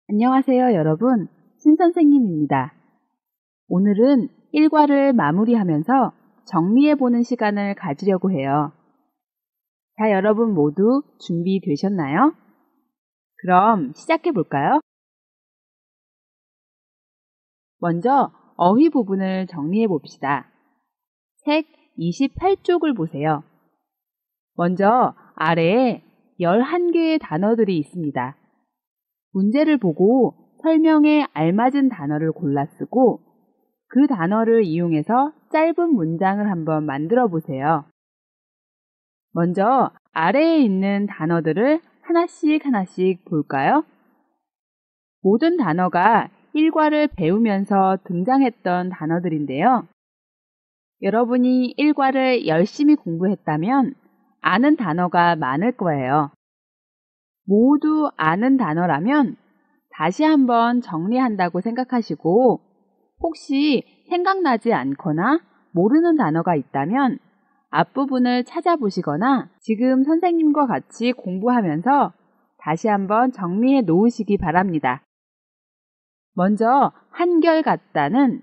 안녕하세요, 여러분. 신선생님입니다. 오늘은 일과를 마무리하면서 정리해보는 시간을 가지려고 해요. 자, 여러분 모두 준비되셨나요? 그럼 시작해볼까요? 먼저 어휘 부분을 정리해봅시다. 책 28쪽을 보세요. 먼저 아래에 11개의 단어들이 있습니다. 문제를 보고 설명에 알맞은 단어를 골라 쓰고 그 단어를 이용해서 짧은 문장을 한번 만들어 보세요. 먼저 아래에 있는 단어들을 하나씩 볼까요? 모든 단어가 일과를 배우면서 등장했던 단어들인데요. 여러분이 일과를 열심히 공부했다면 아는 단어가 많을 거예요. 모두 아는 단어라면 다시 한번 정리한다고 생각하시고 혹시 생각나지 않거나 모르는 단어가 있다면 앞부분을 찾아보시거나 지금 선생님과 같이 공부하면서 다시 한번 정리해 놓으시기 바랍니다. 먼저 한결같다는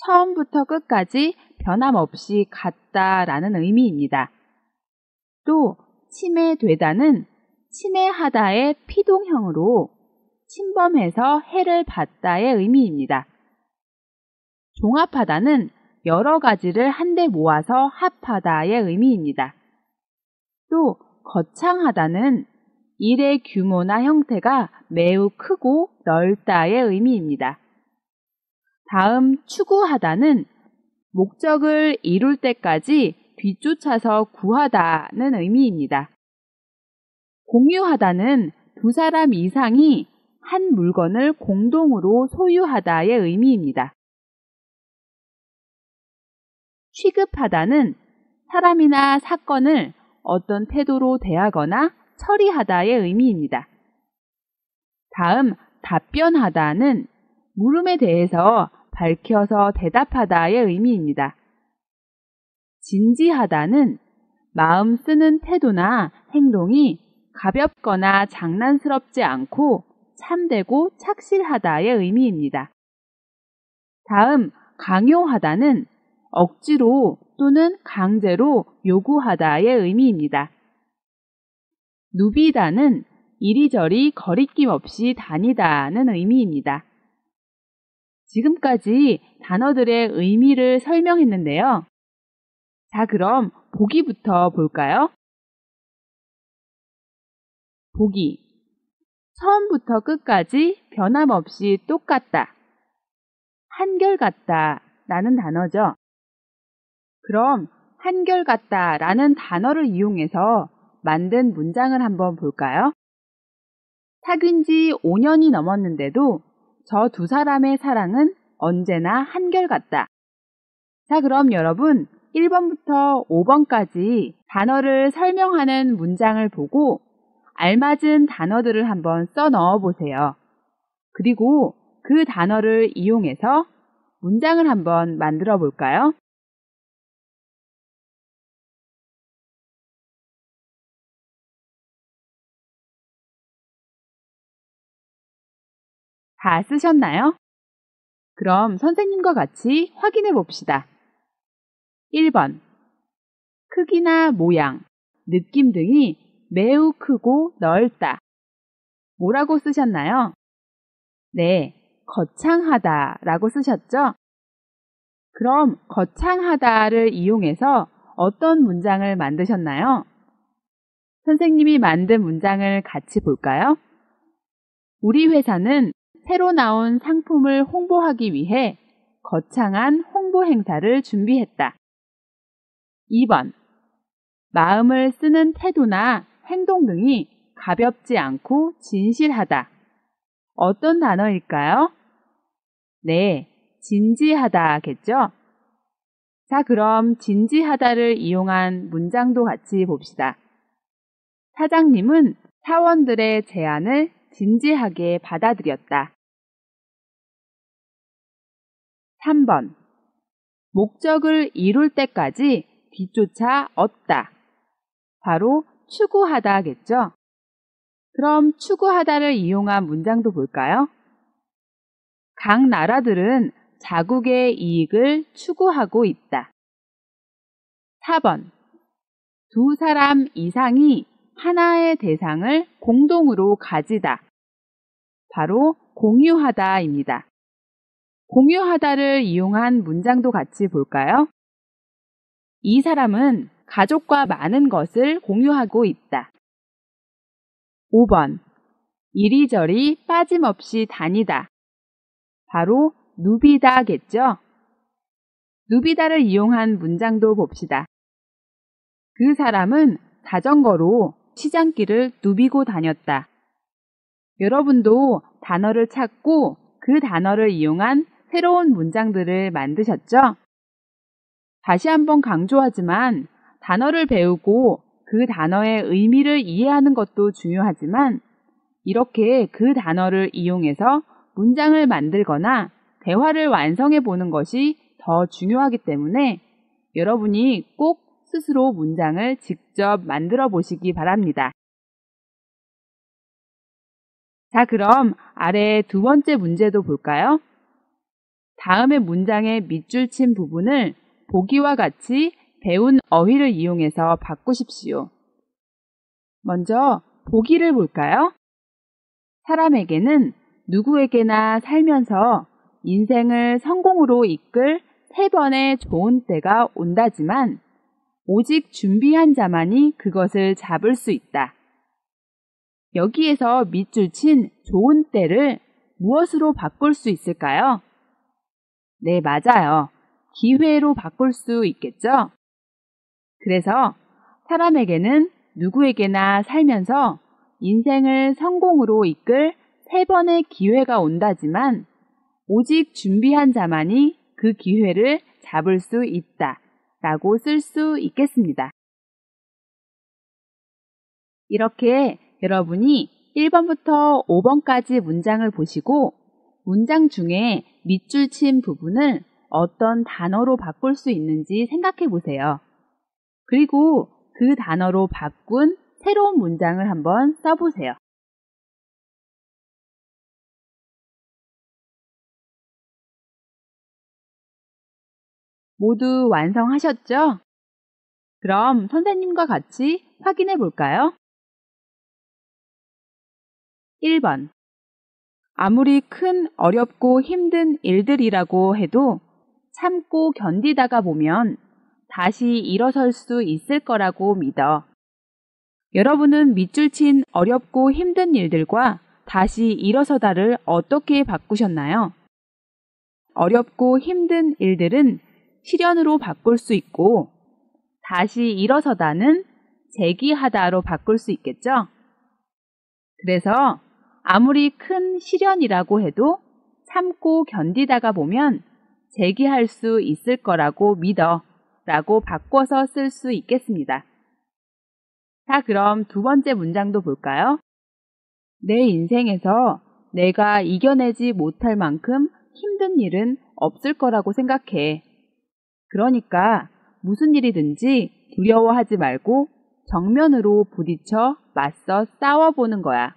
처음부터 끝까지 변함없이 같다라는 의미입니다. 또 침해되다는 침해하다의 피동형으로 침범해서 해를 받다의 의미입니다. 종합하다는 여러 가지를 한데 모아서 합하다의 의미입니다. 또 거창하다는 일의 규모나 형태가 매우 크고 넓다의 의미입니다. 다음 추구하다는 목적을 이룰 때까지 뒤쫓아서 구하다는 의미입니다. 공유하다는 두 사람 이상이 한 물건을 공동으로 소유하다의 의미입니다. 취급하다는 사람이나 사건을 어떤 태도로 대하거나 처리하다의 의미입니다. 다음 답변하다는 물음에 대해서 밝혀서 대답하다의 의미입니다. 진지하다는 마음 쓰는 태도나 행동이 가볍거나 장난스럽지 않고 참되고 착실하다의 의미입니다. 다음 강요하다는 억지로 또는 강제로 요구하다의 의미입니다. 누비다는 이리저리 거리낌 없이 다니다는 의미입니다. 지금까지 단어들의 의미를 설명했는데요. 자, 그럼 보기부터 볼까요? 보기. 처음부터 끝까지 변함없이 똑같다. 한결같다 라는 단어죠. 그럼 한결같다 라는 단어를 이용해서 만든 문장을 한번 볼까요? 사귄 지 5년이 넘었는데도 저 두 사람의 사랑은 언제나 한결같다. 자, 그럼 여러분 1번부터 5번까지 단어를 설명하는 문장을 보고 알맞은 단어들을 한번 써 넣어 보세요. 그리고 그 단어를 이용해서 문장을 한번 만들어 볼까요? 다 쓰셨나요? 그럼 선생님과 같이 확인해 봅시다. 1번. 크기나 모양, 느낌 등이 매우 크고 넓다. 뭐라고 쓰셨나요? 네, 거창하다 라고 쓰셨죠? 그럼 거창하다를 이용해서 어떤 문장을 만드셨나요? 선생님이 만든 문장을 같이 볼까요? 우리 회사는 새로 나온 상품을 홍보하기 위해 거창한 홍보 행사를 준비했다. 2번. 마음을 쓰는 태도나 행동 등이 가볍지 않고 진실하다. 어떤 단어일까요? 네, 진지하다겠죠? 자, 그럼 진지하다를 이용한 문장도 같이 봅시다. 사장님은 사원들의 제안을 진지하게 받아들였다. 3번. 목적을 이룰 때까지 뒤쫓아 얻다. 바로 추구하다겠죠? 그럼 추구하다를 이용한 문장도 볼까요? 각 나라들은 자국의 이익을 추구하고 있다. 4번. 두 사람 이상이 하나의 대상을 공동으로 가지다. 바로 공유하다입니다. 공유하다를 이용한 문장도 같이 볼까요? 이 사람은 가족과 많은 것을 공유하고 있다. 5번. 이리저리 빠짐없이 다니다. 바로 누비다겠죠? 누비다를 이용한 문장도 봅시다. 그 사람은 자전거로 시장길을 누비고 다녔다. 여러분도 단어를 찾고 그 단어를 이용한 새로운 문장들을 만드셨죠? 다시 한번 강조하지만 단어를 배우고 그 단어의 의미를 이해하는 것도 중요하지만 이렇게 그 단어를 이용해서 문장을 만들거나 대화를 완성해 보는 것이 더 중요하기 때문에 여러분이 꼭 스스로 문장을 직접 만들어 보시기 바랍니다. 자, 그럼 아래 두 번째 문제도 볼까요? 다음의 문장의 밑줄 친 부분을 보기와 같이 배운 어휘를 이용해서 바꾸십시오. 먼저 보기를 볼까요? 사람에게는 누구에게나 살면서 인생을 성공으로 이끌 3번의 좋은 때가 온다지만 오직 준비한 자만이 그것을 잡을 수 있다. 여기에서 밑줄 친 좋은 때를 무엇으로 바꿀 수 있을까요? 네, 맞아요. 기회로 바꿀 수 있겠죠? 그래서 사람에게는 누구에게나 살면서 인생을 성공으로 이끌 3번의 기회가 온다지만 오직 준비한 자만이 그 기회를 잡을 수 있다 라고 쓸 수 있겠습니다. 이렇게 여러분이 1번부터 5번까지 문장을 보시고 문장 중에 밑줄 친 부분을 어떤 단어로 바꿀 수 있는지 생각해 보세요. 그리고 그 단어로 바꾼 새로운 문장을 한번 써보세요. 모두 완성하셨죠? 그럼 선생님과 같이 확인해 볼까요? 1번. 아무리 큰 어렵고 힘든 일들이라고 해도 참고 견디다가 보면 다시 일어설 수 있을 거라고 믿어. 여러분은 밑줄 친 어렵고 힘든 일들과 다시 일어서다를 어떻게 바꾸셨나요? 어렵고 힘든 일들은 실현으로 바꿀 수 있고 다시 일어서다는 재기하다로 바꿀 수 있겠죠? 그래서 아무리 큰 시련이라고 해도 참고 견디다가 보면 재기할 수 있을 거라고 믿어 라고 바꿔서 쓸 수 있겠습니다. 자, 그럼 두 번째 문장도 볼까요? 내 인생에서 내가 이겨내지 못할 만큼 힘든 일은 없을 거라고 생각해. 그러니까 무슨 일이든지 두려워하지 말고 정면으로 부딪혀 맞서 싸워보는 거야.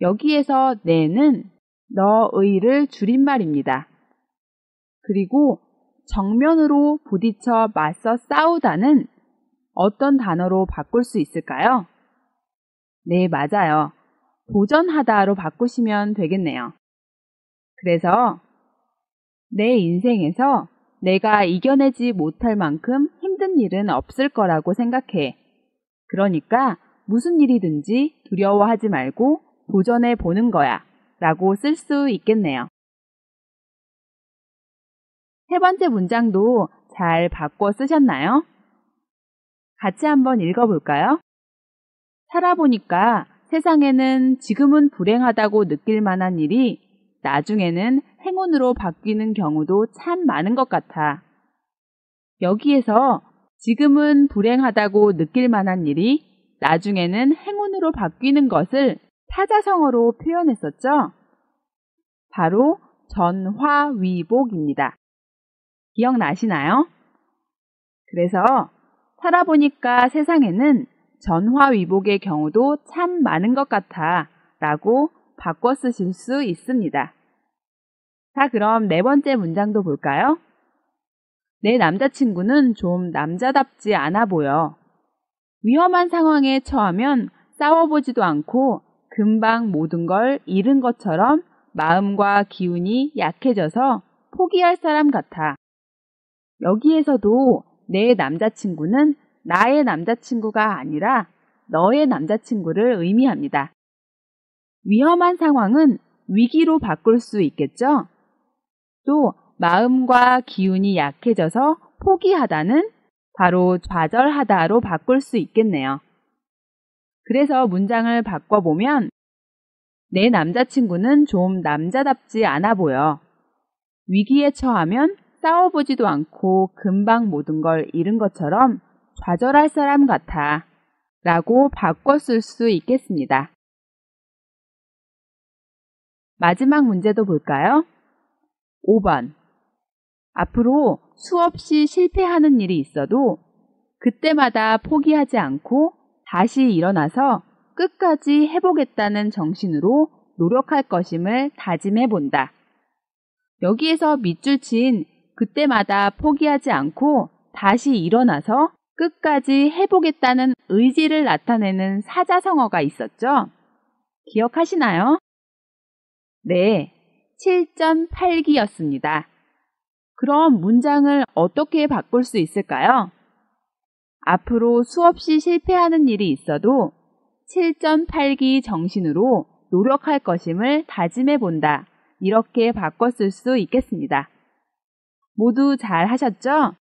여기에서 내는 너의를 줄임말입니다. 그리고 정면으로 부딪혀 맞서 싸우다는 어떤 단어로 바꿀 수 있을까요? 네, 맞아요. 도전하다로 바꾸시면 되겠네요. 그래서 내 인생에서 내가 이겨내지 못할 만큼 힘든 일은 없을 거라고 생각해. 그러니까 무슨 일이든지 두려워하지 말고 도전해 보는 거야 라고 쓸 수 있겠네요. 세 번째 문장도 잘 바꿔 쓰셨나요? 같이 한번 읽어볼까요? 살아보니까 세상에는 지금은 불행하다고 느낄 만한 일이 나중에는 행운으로 바뀌는 경우도 참 많은 것 같아. 여기에서 지금은 불행하다고 느낄 만한 일이 나중에는 행운으로 바뀌는 것을 타자성어로 표현했었죠? 바로 전화위복입니다. 기억나시나요? 그래서 살아보니까 세상에는 전화위복의 경우도 참 많은 것 같아 라고 바꿔 쓰실 수 있습니다. 자, 그럼 네 번째 문장도 볼까요? 내 남자친구는 좀 남자답지 않아 보여. 위험한 상황에 처하면 싸워보지도 않고 금방 모든 걸 잃은 것처럼 마음과 기운이 약해져서 포기할 사람 같아. 여기에서도 내 남자친구는 나의 남자친구가 아니라 너의 남자친구를 의미합니다. 위험한 상황은 위기로 바꿀 수 있겠죠? 또 마음과 기운이 약해져서 포기하다는 바로 좌절하다로 바꿀 수 있겠네요. 그래서 문장을 바꿔보면 내 남자친구는 좀 남자답지 않아 보여. 위기에 처하면 싸워보지도 않고 금방 모든 걸 잃은 것처럼 좌절할 사람 같아 라고 바꿔 쓸 수 있겠습니다. 마지막 문제도 볼까요? 5번. 앞으로 수없이 실패하는 일이 있어도 그때마다 포기하지 않고 다시 일어나서 끝까지 해보겠다는 정신으로 노력할 것임을 다짐해 본다. 여기에서 밑줄 친 그때마다 포기하지 않고 다시 일어나서 끝까지 해보겠다는 의지를 나타내는 사자성어가 있었죠? 기억하시나요? 네, 7.8기였습니다. 그럼 문장을 어떻게 바꿀 수 있을까요? 앞으로 수없이 실패하는 일이 있어도 7.8기 정신으로 노력할 것임을 다짐해 본다. 이렇게 바꿔 쓸 수 있겠습니다. 모두 잘 하셨죠?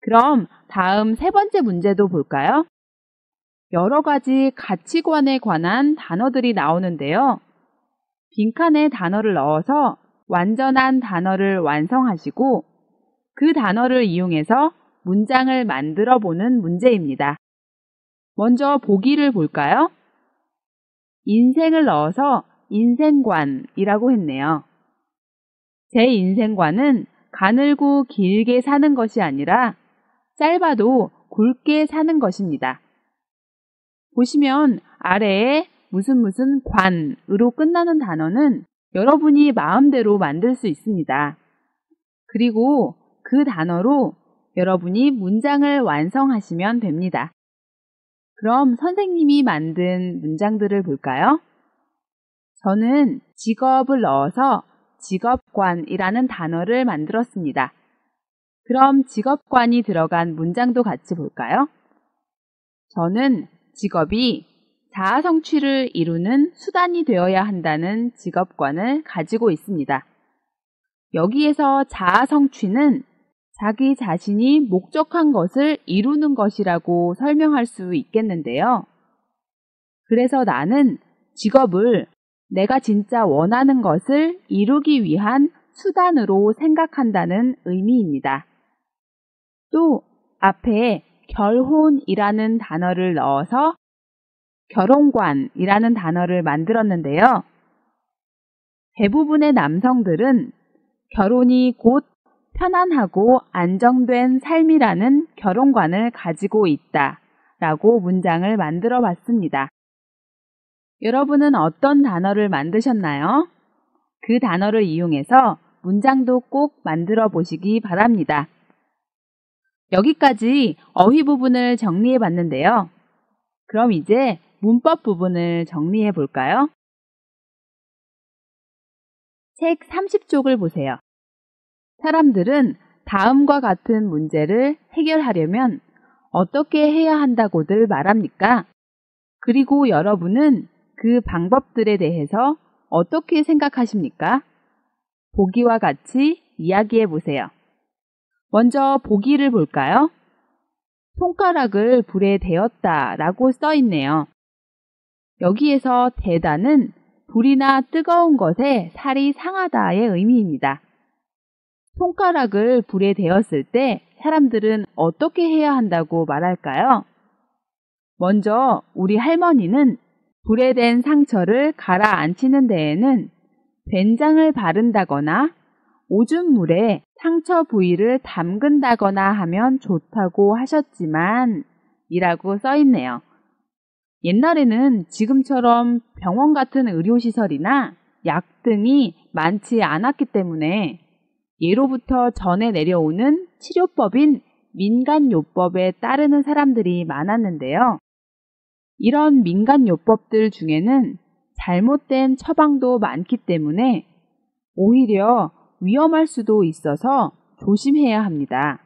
그럼 다음 세 번째 문제도 볼까요? 여러 가지 가치관에 관한 단어들이 나오는데요. 빈칸에 단어를 넣어서 완전한 단어를 완성하시고 그 단어를 이용해서 문장을 만들어 보는 문제입니다. 먼저 보기를 볼까요? 인생을 넣어서 인생관이라고 했네요. 제 인생관은 가늘고 길게 사는 것이 아니라 짧아도 굵게 사는 것입니다. 보시면 아래에 무슨 관으로 끝나는 단어는 여러분이 마음대로 만들 수 있습니다. 그리고 그 단어로 여러분이 문장을 완성하시면 됩니다. 그럼 선생님이 만든 문장들을 볼까요? 저는 직업을 넣어서 직업관이라는 단어를 만들었습니다. 그럼 직업관이 들어간 문장도 같이 볼까요? 저는 직업이 자아 성취를 이루는 수단이 되어야 한다는 직업관을 가지고 있습니다. 여기에서 자아 성취는 자기 자신이 목적한 것을 이루는 것이라고 설명할 수 있겠는데요. 그래서 나는 직업을 내가 진짜 원하는 것을 이루기 위한 수단으로 생각한다는 의미입니다. 또 앞에 결혼이라는 단어를 넣어서 결혼관이라는 단어를 만들었는데요. 대부분의 남성들은 결혼이 곧 편안하고 안정된 삶이라는 결혼관을 가지고 있다 라고 문장을 만들어 봤습니다. 여러분은 어떤 단어를 만드셨나요? 그 단어를 이용해서 문장도 꼭 만들어 보시기 바랍니다. 여기까지 어휘 부분을 정리해 봤는데요. 그럼 이제 문법 부분을 정리해 볼까요? 책 30쪽을 보세요. 사람들은 다음과 같은 문제를 해결하려면 어떻게 해야 한다고들 말합니까? 그리고 여러분은 그 방법들에 대해서 어떻게 생각하십니까? 보기와 같이 이야기해 보세요. 먼저 보기를 볼까요? 손가락을 불에 대었다 라고 써 있네요. 여기에서 대다는 불이나 뜨거운 것에 살이 상하다의 의미입니다. 손가락을 불에 대었을 때 사람들은 어떻게 해야 한다고 말할까요? 먼저 우리 할머니는 불에 댄 상처를 가라앉히는 데에는 된장을 바른다거나 오줌 물에 상처 부위를 담근다거나 하면 좋다고 하셨지만 이라고 써 있네요. 옛날에는 지금처럼 병원 같은 의료시설이나 약 등이 많지 않았기 때문에 예로부터 전해 내려오는 치료법인 민간요법에 따르는 사람들이 많았는데요. 이런 민간요법들 중에는 잘못된 처방도 많기 때문에 오히려 위험할 수도 있어서 조심해야 합니다.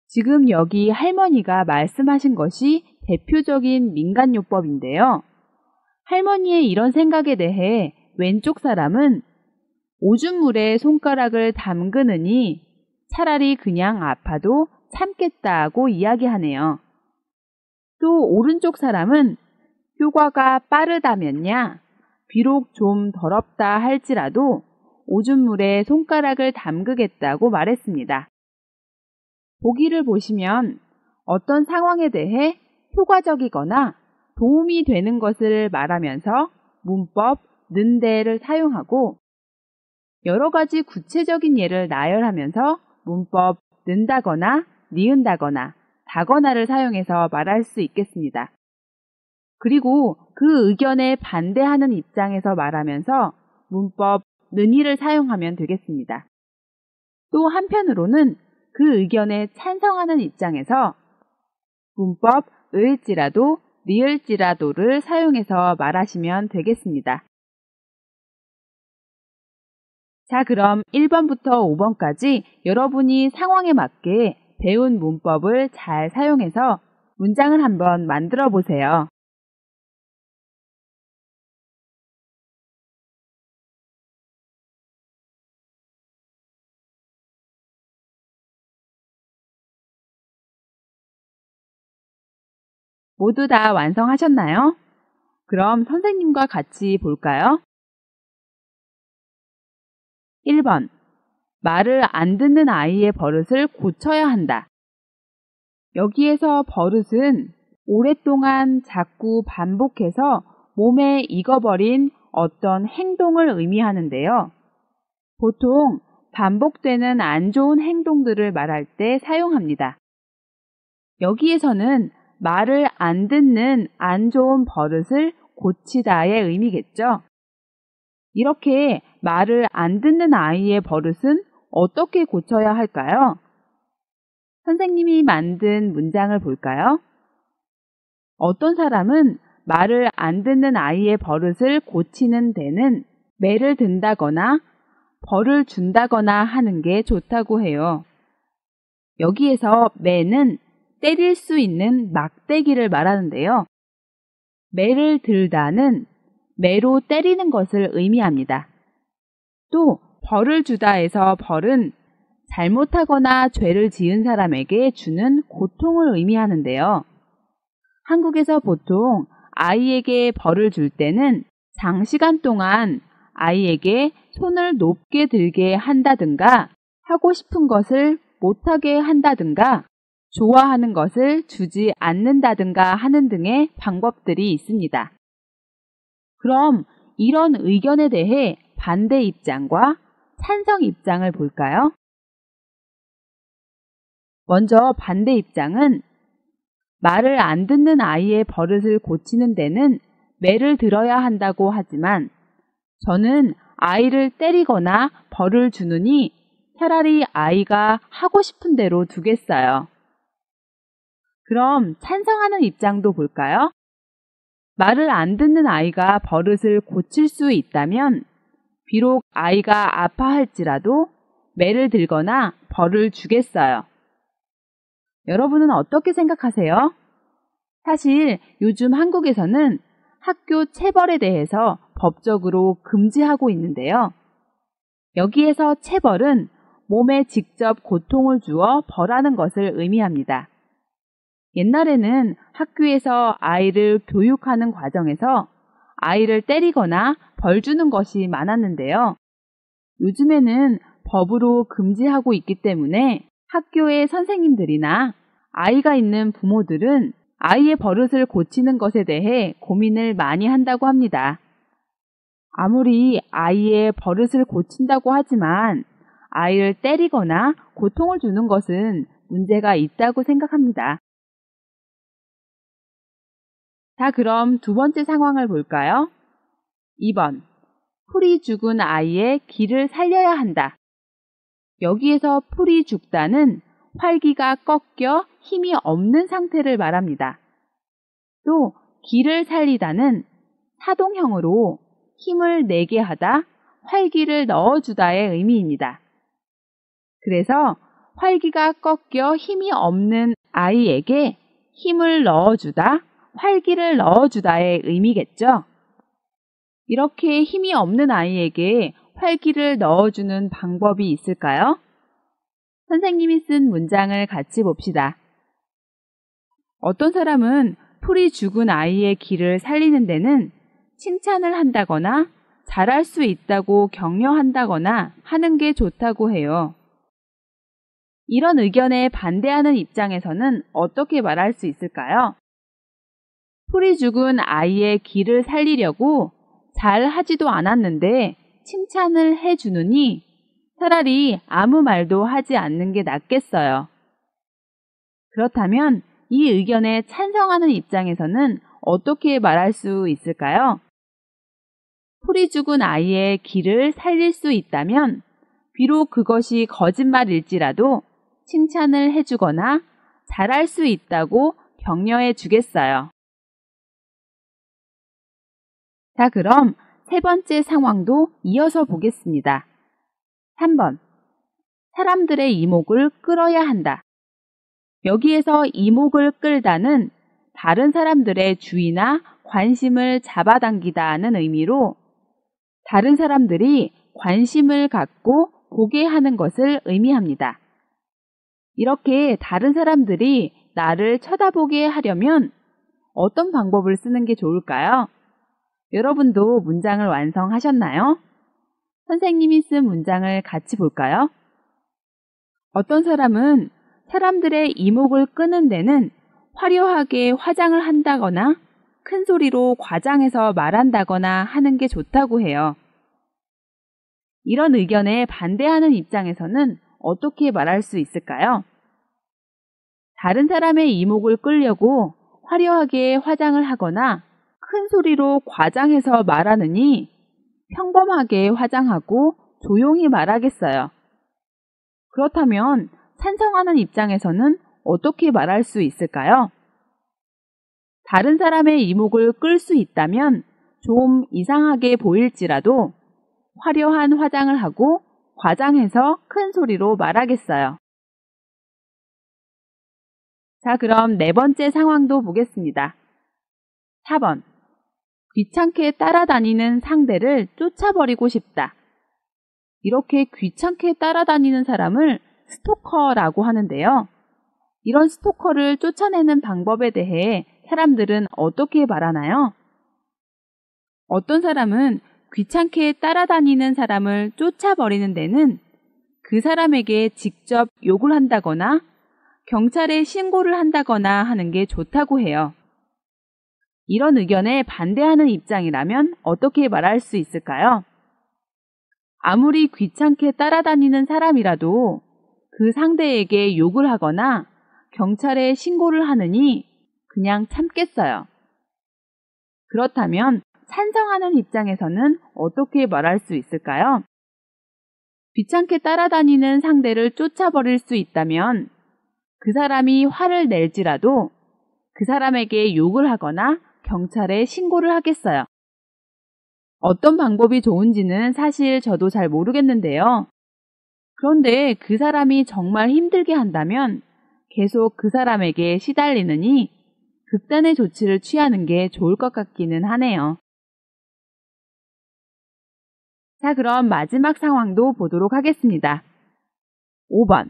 지금 여기 할머니가 말씀하신 것이 대표적인 민간요법인데요. 할머니의 이런 생각에 대해 왼쪽 사람은 오줌물에 손가락을 담그느니 차라리 그냥 아파도 참겠다고 이야기하네요. 또 오른쪽 사람은 효과가 빠르다면야 비록 좀 더럽다 할지라도 오줌물에 손가락을 담그겠다고 말했습니다. 보기를 보시면 어떤 상황에 대해 효과적이거나 도움이 되는 것을 말하면서 문법 는데를 사용하고 여러 가지 구체적인 예를 나열하면서 문법 는다거나 니은다거나 다거나를 사용해서 말할 수 있겠습니다. 그리고 그 의견에 반대하는 입장에서 말하면서 문법 는이를 사용하면 되겠습니다. 또 한편으로는 그 의견에 찬성하는 입장에서 문법 을지라도 리을지라도를 사용해서 말하시면 되겠습니다. 자, 그럼 1번부터 5번까지 여러분이 상황에 맞게 배운 문법을 잘 사용해서 문장을 한번 만들어 보세요. 모두 다 완성하셨나요? 그럼 선생님과 같이 볼까요? 1번. 말을 안 듣는 아이의 버릇을 고쳐야 한다. 여기에서 버릇은 오랫동안 자꾸 반복해서 몸에 익어버린 어떤 행동을 의미하는데요. 보통 반복되는 안 좋은 행동들을 말할 때 사용합니다. 여기에서는 말을 안 듣는 안 좋은 버릇을 고치다의 의미겠죠. 이렇게 말을 안 듣는 아이의 버릇은 어떻게 고쳐야 할까요? 선생님이 만든 문장을 볼까요? 어떤 사람은 말을 안 듣는 아이의 버릇을 고치는 데는 매를 든다거나 벌을 준다거나 하는 게 좋다고 해요. 여기에서 매는 때릴 수 있는 막대기를 말하는데요. 매를 들다는 매로 때리는 것을 의미합니다. 또 벌을 주다에서 벌은 잘못하거나 죄를 지은 사람에게 주는 고통을 의미하는데요. 한국에서 보통 아이에게 벌을 줄 때는 장시간 동안 아이에게 손을 높게 들게 한다든가 하고 싶은 것을 못하게 한다든가 좋아하는 것을 주지 않는다든가 하는 등의 방법들이 있습니다. 그럼 이런 의견에 대해 반대 입장과 찬성 입장을 볼까요? 먼저 반대 입장은 말을 안 듣는 아이의 버릇을 고치는 데는 매를 들어야 한다고 하지만 저는 아이를 때리거나 벌을 주느니 차라리 아이가 하고 싶은 대로 두겠어요. 그럼 찬성하는 입장도 볼까요? 말을 안 듣는 아이가 버릇을 고칠 수 있다면 비록 아이가 아파할지라도 매를 들거나 벌을 주겠어요. 여러분은 어떻게 생각하세요? 사실 요즘 한국에서는 학교 체벌에 대해서 법적으로 금지하고 있는데요. 여기에서 체벌은 몸에 직접 고통을 주어 벌하는 것을 의미합니다. 옛날에는 학교에서 아이를 교육하는 과정에서 아이를 때리거나 벌 주는 것이 많았는데요. 요즘에는 법으로 금지하고 있기 때문에 학교의 선생님들이나 아이가 있는 부모들은 아이의 버릇을 고치는 것에 대해 고민을 많이 한다고 합니다. 아무리 아이의 버릇을 고친다고 하지만 아이를 때리거나 고통을 주는 것은 문제가 있다고 생각합니다. 자, 그럼 두 번째 상황을 볼까요? 2번. 풀이 죽은 아이의 기를 살려야 한다. 여기에서 풀이 죽다는 활기가 꺾여 힘이 없는 상태를 말합니다. 또 기를 살리다는 사동형으로 힘을 내게 하다, 활기를 넣어주다의 의미입니다. 그래서 활기가 꺾여 힘이 없는 아이에게 힘을 넣어주다, 활기를 넣어주다의 의미겠죠. 이렇게 힘이 없는 아이에게 활기를 넣어주는 방법이 있을까요? 선생님이 쓴 문장을 같이 봅시다. 어떤 사람은 풀이 죽은 아이의 기를 살리는 데는 칭찬을 한다거나 잘할 수 있다고 격려한다거나 하는 게 좋다고 해요. 이런 의견에 반대하는 입장에서는 어떻게 말할 수 있을까요? 풀이 죽은 아이의 기를 살리려고 잘 하지도 않았는데 칭찬을 해주느니 차라리 아무 말도 하지 않는 게 낫겠어요. 그렇다면 이 의견에 찬성하는 입장에서는 어떻게 말할 수 있을까요? 풀이 죽은 아이의 기를 살릴 수 있다면 비록 그것이 거짓말일지라도 칭찬을 해주거나 잘할 수 있다고 격려해 주겠어요. 자, 그럼 세 번째 상황도 이어서 보겠습니다. 3번. 사람들의 이목을 끌어야 한다. 여기에서 이목을 끌다는 다른 사람들의 주의나 관심을 잡아당기다는 의미로 다른 사람들이 관심을 갖고 보게 하는 것을 의미합니다. 이렇게 다른 사람들이 나를 쳐다보게 하려면 어떤 방법을 쓰는 게 좋을까요? 여러분도 문장을 완성하셨나요? 선생님이 쓴 문장을 같이 볼까요? 어떤 사람은 사람들의 이목을 끄는 데는 화려하게 화장을 한다거나 큰 소리로 과장해서 말한다거나 하는 게 좋다고 해요. 이런 의견에 반대하는 입장에서는 어떻게 말할 수 있을까요? 다른 사람의 이목을 끌려고 화려하게 화장을 하거나 큰 소리로 과장해서 말하느니 평범하게 화장하고 조용히 말하겠어요. 그렇다면 찬성하는 입장에서는 어떻게 말할 수 있을까요? 다른 사람의 이목을 끌 수 있다면 좀 이상하게 보일지라도 화려한 화장을 하고 과장해서 큰 소리로 말하겠어요. 자, 그럼 네 번째 상황도 보겠습니다. 4번. 귀찮게 따라다니는 상대를 쫓아버리고 싶다. 이렇게 귀찮게 따라다니는 사람을 스토커라고 하는데요. 이런 스토커를 쫓아내는 방법에 대해 사람들은 어떻게 말하나요? 어떤 사람은 귀찮게 따라다니는 사람을 쫓아버리는 데는 그 사람에게 직접 욕을 한다거나 경찰에 신고를 한다거나 하는 게 좋다고 해요. 이런 의견에 반대하는 입장이라면 어떻게 말할 수 있을까요? 아무리 귀찮게 따라다니는 사람이라도 그 상대에게 욕을 하거나 경찰에 신고를 하느니 그냥 참겠어요. 그렇다면 찬성하는 입장에서는 어떻게 말할 수 있을까요? 귀찮게 따라다니는 상대를 쫓아버릴 수 있다면 그 사람이 화를 낼지라도 그 사람에게 욕을 하거나 경찰에 신고를 하겠어요. 어떤 방법이 좋은지는 사실 저도 잘 모르겠는데요. 그런데 그 사람이 정말 힘들게 한다면 계속 그 사람에게 시달리느니 극단의 조치를 취하는 게 좋을 것 같기는 하네요. 자, 그럼 마지막 상황도 보도록 하겠습니다. 5번.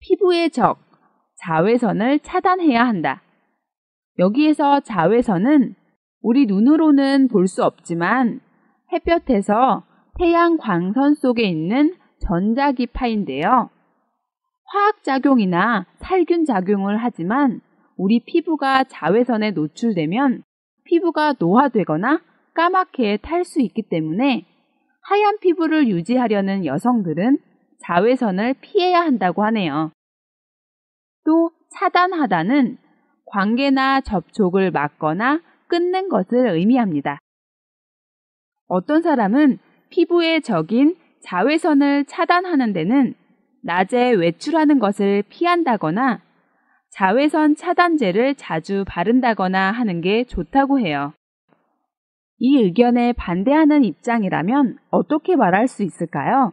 피부의 적, 자외선을 차단해야 한다. 여기에서 자외선은 우리 눈으로는 볼 수 없지만 햇볕에서 태양 광선 속에 있는 전자기파인데요. 화학작용이나 살균작용을 하지만 우리 피부가 자외선에 노출되면 피부가 노화되거나 까맣게 탈 수 있기 때문에 하얀 피부를 유지하려는 여성들은 자외선을 피해야 한다고 하네요. 또 차단하다는 관계나 접촉을 막거나 끊는 것을 의미합니다. 어떤 사람은 피부의 적인 자외선을 차단하는 데는 낮에 외출하는 것을 피한다거나 자외선 차단제를 자주 바른다거나 하는 게 좋다고 해요. 이 의견에 반대하는 입장이라면 어떻게 말할 수 있을까요?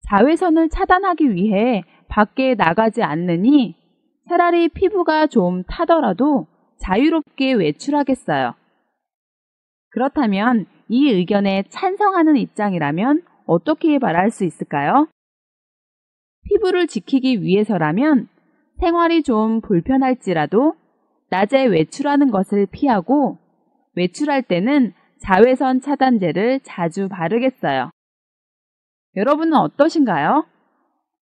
자외선을 차단하기 위해 밖에 나가지 않느니 차라리 피부가 좀 타더라도 자유롭게 외출하겠어요. 그렇다면 이 의견에 찬성하는 입장이라면 어떻게 말할 수 있을까요? 피부를 지키기 위해서라면 생활이 좀 불편할지라도 낮에 외출하는 것을 피하고 외출할 때는 자외선 차단제를 자주 바르겠어요. 여러분은 어떠신가요?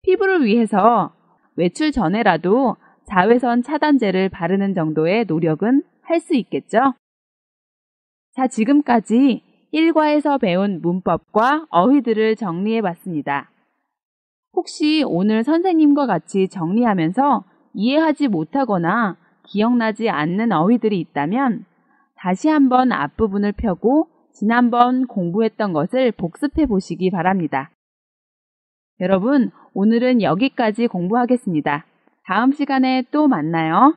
피부를 위해서 외출 전에라도 자외선 차단제를 바르는 정도의 노력은 할 수 있겠죠? 자, 지금까지 1과에서 배운 문법과 어휘들을 정리해봤습니다. 혹시 오늘 선생님과 같이 정리하면서 이해하지 못하거나 기억나지 않는 어휘들이 있다면 다시 한번 앞부분을 펴고 지난번 공부했던 것을 복습해 보시기 바랍니다. 여러분, 오늘은 여기까지 공부하겠습니다. 다음 시간에 또 만나요.